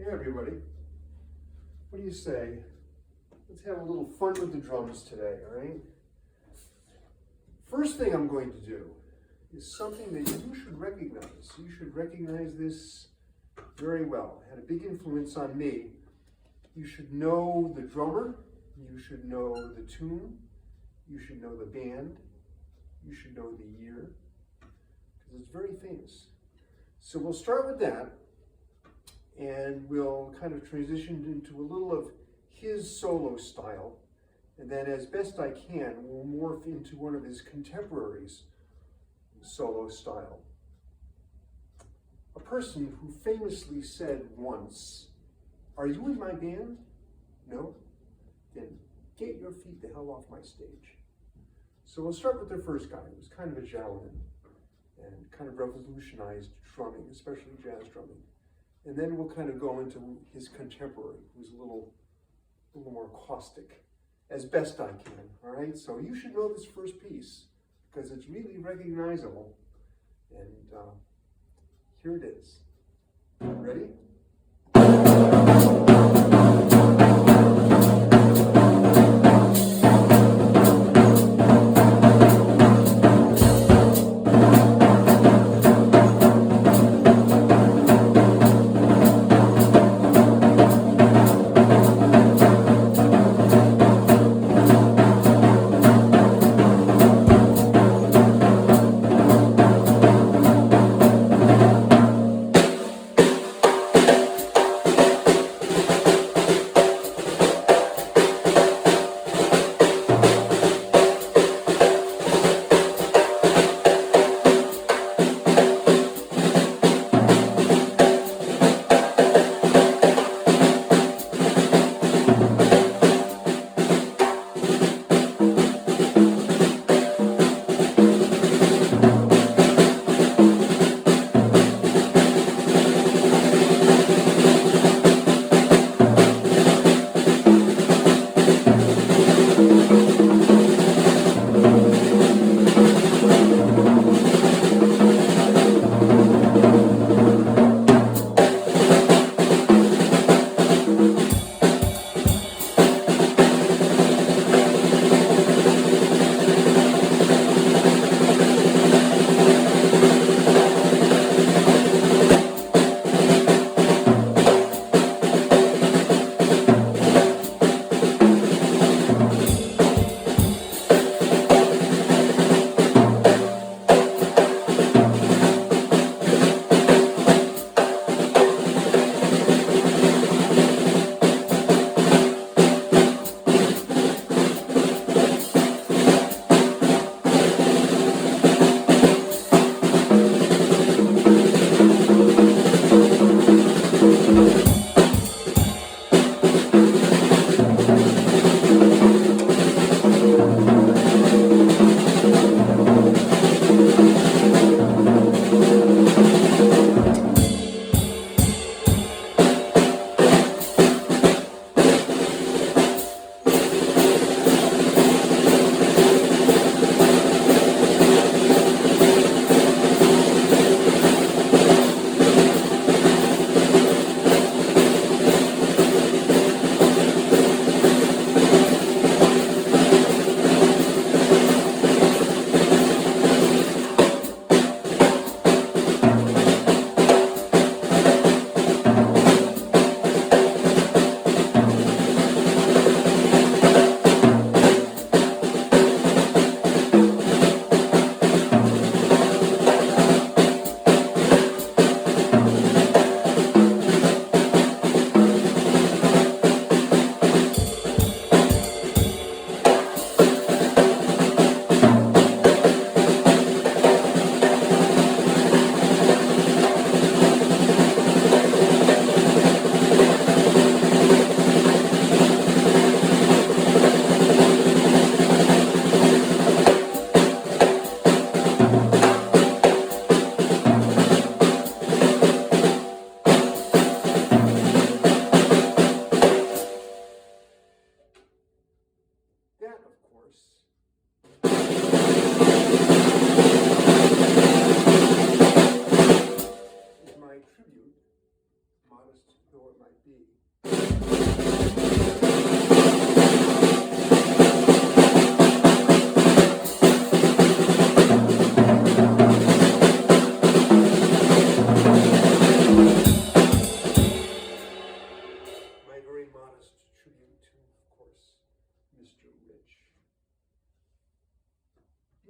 Hey everybody, what do you say? Let's have a little fun with the drums today, all right? First thing I'm going to do is something that you should recognize. You should recognize this very well. It had a big influence on me. You should know the drummer, you should know the tune, you should know the band, you should know the year, because it's very famous. So we'll start with that, and we'll kind of transition into a little of his solo style, and then as best I can, we'll morph into one of his contemporaries' solo style. A person who famously said once, "Are you in my band? No? Then get your feet the hell off my stage." So we'll start with the first guy. He was kind of a gentleman and kind of revolutionized drumming, especially jazz drumming. And then we'll kind of go into his contemporary, who's a little more caustic, as best I can, all right? So you should know this first piece, because it's really recognizable. And here it is. Ready?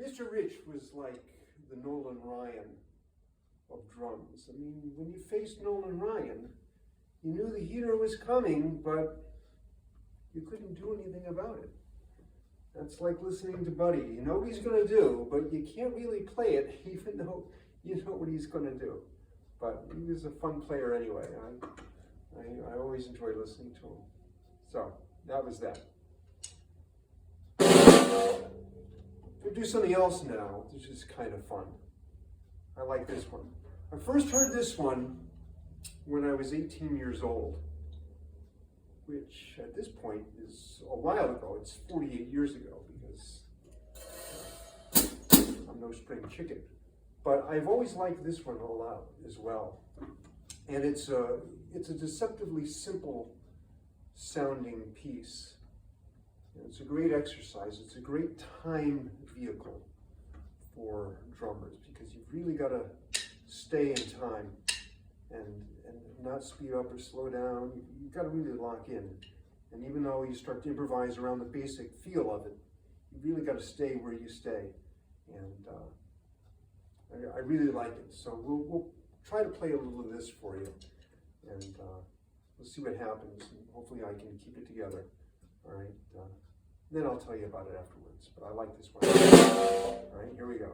Mr. Rich was like the Nolan Ryan of drums. I mean, when you faced Nolan Ryan, you knew the heater was coming, but you couldn't do anything about it. That's like listening to Buddy. You know what he's going to do, but you can't really play it even though you know what he's going to do. But he was a fun player anyway. I always enjoy listening to him. So, that was that. We'll do something else now, which is kind of fun. I like this one. I first heard this one when I was 18 years old, which at this point is a while ago. It's 48 years ago because I'm no spring chicken. But I've always liked this one a lot as well. And it's a deceptively simple sounding piece. And it's a great exercise. It's a great time vehicle for drummers because you've really got to stay in time and not speed up or slow down. You've got to really lock in. And even though you start to improvise around the basic feel of it, you really got to stay where you stay. And I really like it. So we'll try to play a little of this for you. And we'll see what happens. And hopefully I can keep it together. All right. Then I'll tell you about it afterwards. But I like this one. All right, here we go.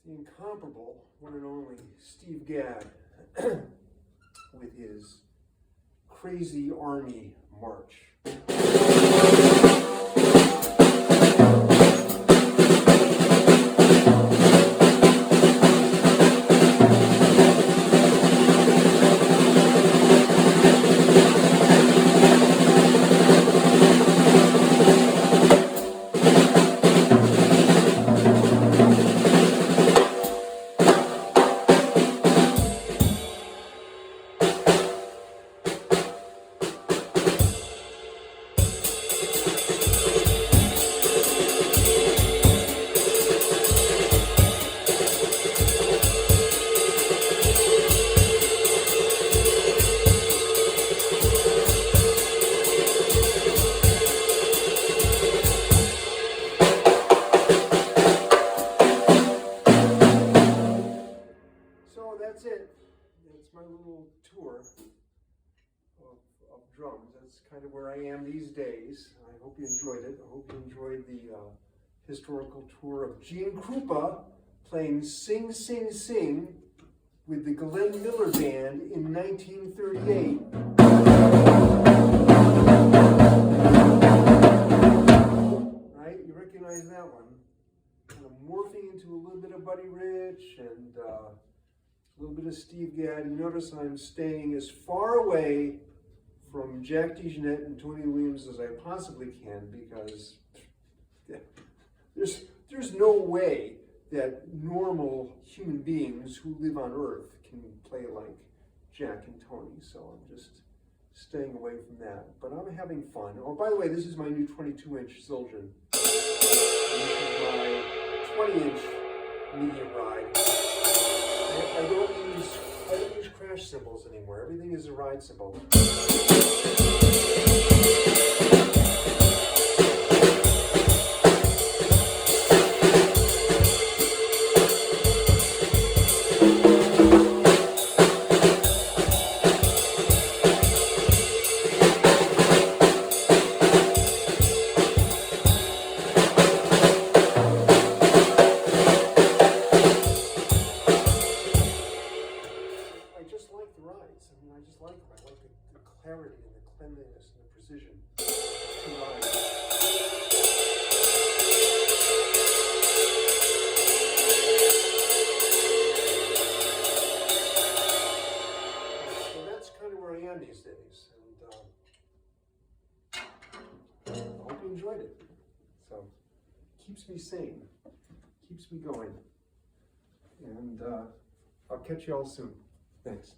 The incomparable, one and only Steve Gadd with his Crazy Army March. That's it. that's my little tour of drums. That's kind of where I am these days. I hope you enjoyed it. I hope you enjoyed the historical tour of Gene Krupa playing Sing, Sing, Sing with the Glenn Miller Band in 1938. Right? You recognize that one. Kind of morphing into a little bit of Buddy Rich and a little bit of Steve Gadd. You notice I'm staying as far away from Jack DeJohnette and Tony Williams as I possibly can, because there's no way that normal human beings who live on Earth can play like Jack and Tony. So I'm just staying away from that. But I'm having fun. Oh, by the way, this is my new 22-inch Zildjian. And this is my 20-inch medium ride. I don't use crash cymbals anymore. Everything is a ride cymbal. Clarity and the cleanliness and the precision. So that's kind of where I am these days, and I hope you enjoyed it. So it keeps me sane, keeps me going, and I'll catch you all soon. Thanks.